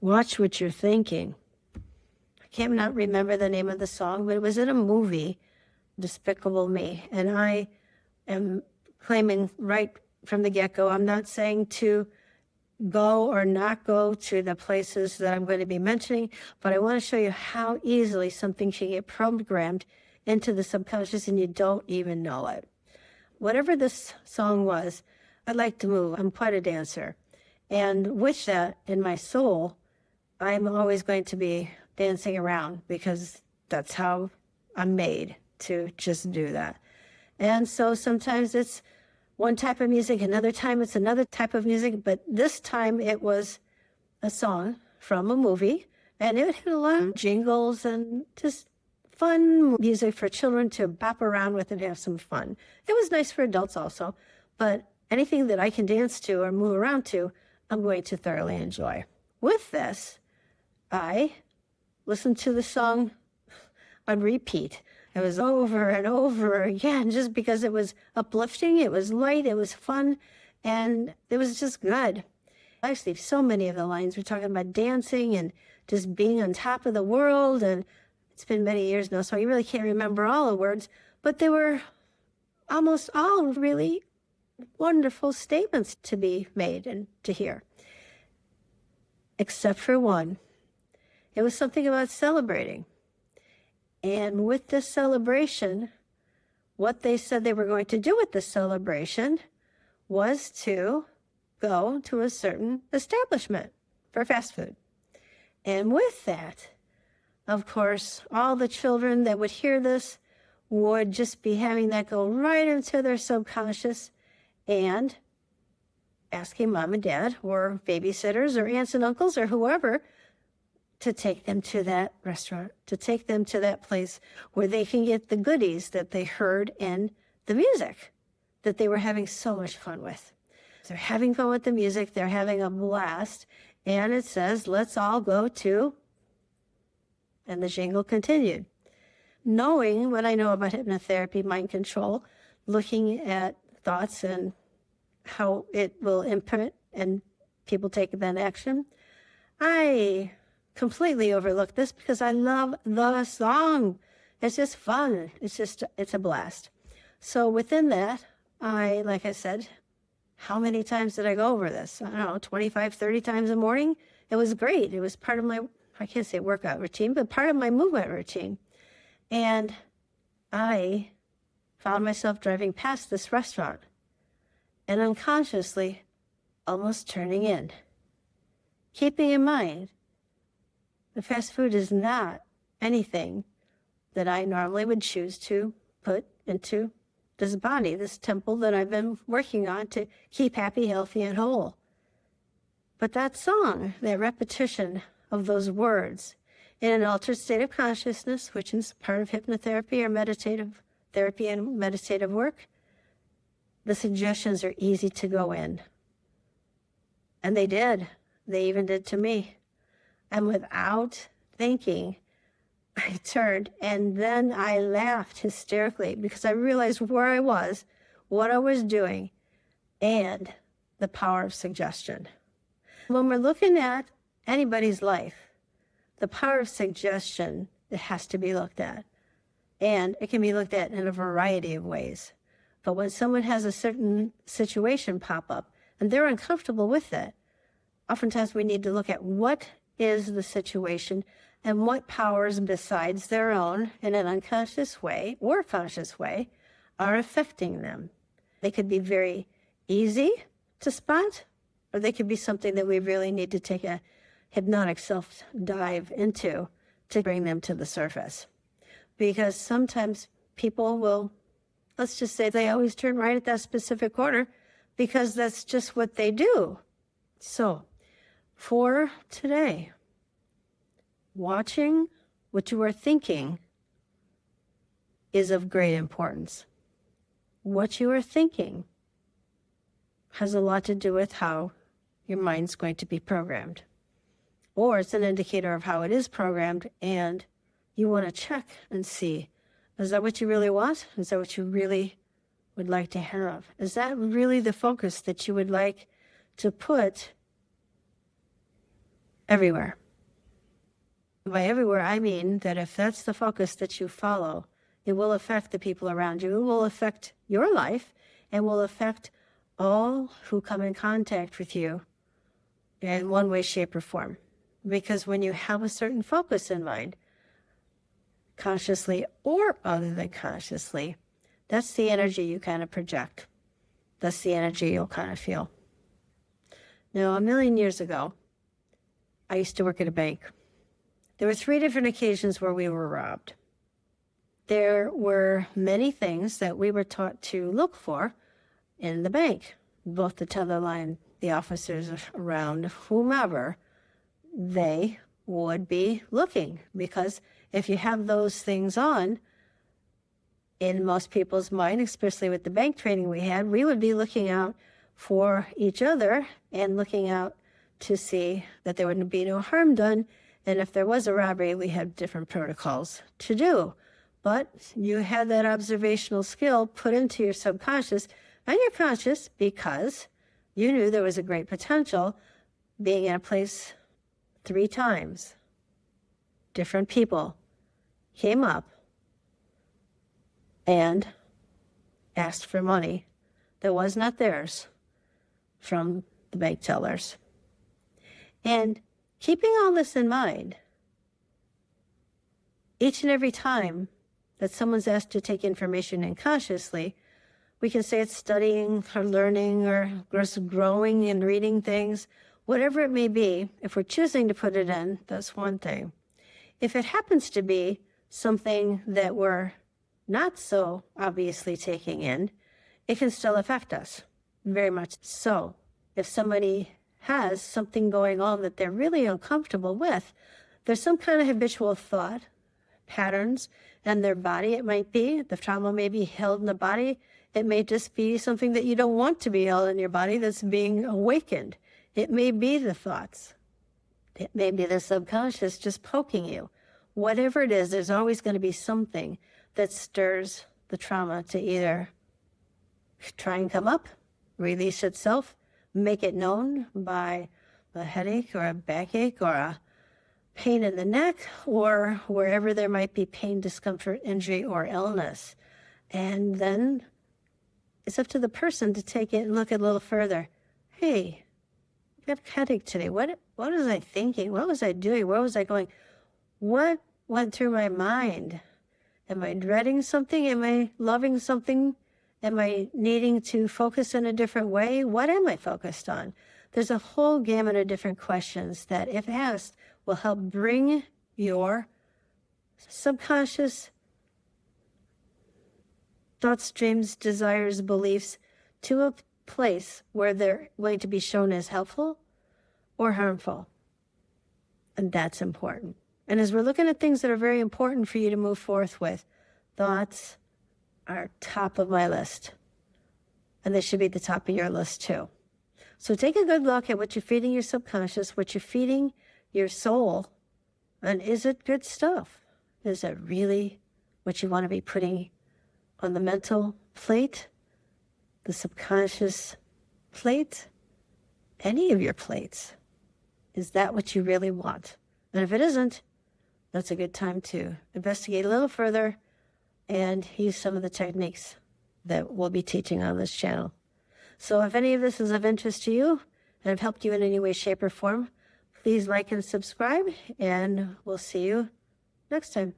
Watch what you're thinking. I can't not remember the name of the song, but it was in a movie, Despicable Me. And I am claiming right from the get-go, I'm not saying to go or not go to the places that I'm going to be mentioning, but I want to show you how easily something can get programmed into the subconscious and you don't even know it. Whatever this song was, I like to move. I'm quite a dancer. And with that in my soul, I'm always going to be dancing around because that's how I'm made to just do that. And so sometimes it's one type of music, another time it's another type of music, but this time it was a song from a movie, and it had a lot of jingles and just fun music for children to bop around with and have some fun. It was nice for adults also, but anything that I can dance to or move around to, I'm going to thoroughly enjoy. With this, I listened to the song on repeat. It was over and over again just because it was uplifting, it was light, it was fun, and it was just good. Actually, so many of the lines were talking about dancing and just being on top of the world, and it's been many years now, so I really can't remember all the words, but they were almost all really wonderful statements to be made and to hear. Except for one. It was something about celebrating. And with this celebration, what they said they were going to do with this celebration was to go to a certain establishment for fast food. And with that, of course, all the children that would hear this would just be having that go right into their subconscious and asking mom and dad or babysitters or aunts and uncles or whoever to take them to that restaurant, to take them to that place where they can get the goodies that they heard in the music that they were having so much fun with. They're having fun with the music, they're having a blast, and it says, let's all go to, and the jingle continued. Knowing what I know about hypnotherapy, mind control, looking at thoughts and how it will imprint and people take that action, I completely overlooked this because I love the song. It's just fun. It's a blast. So within that, like I said, how many times did I go over this? I don't know, 25, 30 times a morning. It was great. It was part of my, I can't say workout routine, but part of my movement routine. And I found myself driving past this restaurant and unconsciously almost turning in. Keeping in mind, the fast food is not anything that I normally would choose to put into this body, this temple that I've been working on to keep happy, healthy, and whole. But that song, that repetition of those words in an altered state of consciousness, which is part of hypnotherapy or meditative therapy and meditative work, the suggestions are easy to go in. And they did. They even did to me. And without thinking, I turned and then I laughed hysterically because I realized where I was, what I was doing, and the power of suggestion. When we're looking at anybody's life, the power of suggestion, it has to be looked at. And it can be looked at in a variety of ways. But when someone has a certain situation pop up and they're uncomfortable with it, oftentimes we need to look at what is the situation and what powers besides their own in an unconscious way or conscious way are affecting them. They could be very easy to spot, or they could be something that we really need to take a hypnotic self-dive into to bring them to the surface. Because sometimes people will, let's just say they always turn right at that specific corner because that's just what they do. So, for today, watching what you are thinking is of great importance. What you are thinking has a lot to do with how your mind's going to be programmed. Or it's an indicator of how it is programmed, and you want to check and see, is that what you really want? Is that what you really would like to have? Is that really the focus that you would like to put everywhere. By everywhere, I mean that if that's the focus that you follow, it will affect the people around you. It will affect your life and will affect all who come in contact with you in one way, shape, or form. Because when you have a certain focus in mind, consciously or other than consciously, that's the energy you kind of project. That's the energy you'll kind of feel. Now, a million years ago, I used to work at a bank. There were 3 different occasions where we were robbed. There were many things that we were taught to look for in the bank, both the teller line, the officers around, whomever, they would be looking, because if you have those things on, in most people's mind, especially with the bank training we had, we would be looking out for each other and looking out to see that there wouldn't be no harm done. And if there was a robbery, we had different protocols to do. But you had that observational skill put into your subconscious and your conscious because you knew there was a great potential being in a place 3 times. Different people came up and asked for money that was not theirs from the bank tellers. And keeping all this in mind, each and every time that someone's asked to take information in consciously, we can say it's studying or learning or just growing and reading things, whatever it may be. If we're choosing to put it in, that's one thing. If it happens to be something that we're not so obviously taking in, it can still affect us, very much so. If somebody has something going on that they're really uncomfortable with, there's some kind of habitual thought patterns in their body. It might be, the trauma may be held in the body. It may just be something that you don't want to be held in your body that's being awakened. It may be the thoughts. It may be the subconscious just poking you. Whatever it is, there's always going to be something that stirs the trauma to either try and come up, release itself, make it known by a headache or a backache or a pain in the neck or wherever there might be pain, discomfort, injury, or illness. And then it's up to the person to take it and look a little further. Hey, I got a headache today. What was I thinking? What was I doing? Where was I going? What went through my mind? Am I dreading something? Am I loving something? Am I needing to focus in a different way? What am I focused on? There's a whole gamut of different questions that, if asked, will help bring your subconscious thoughts, dreams, desires, beliefs to a place where they're going to be shown as helpful or harmful. And that's important. And as we're looking at things that are very important for you to move forth with, thoughts are top of my list. And they should be at the top of your list too. So take a good look at what you're feeding your subconscious, what you're feeding your soul, and is it good stuff? Is it really what you want to be putting on the mental plate, the subconscious plate, any of your plates? Is that what you really want? And if it isn't, that's a good time to investigate a little further and use some of the techniques that we'll be teaching on this channel. So if any of this is of interest to you and have helped you in any way, shape, or form, please like and subscribe, and we'll see you next time.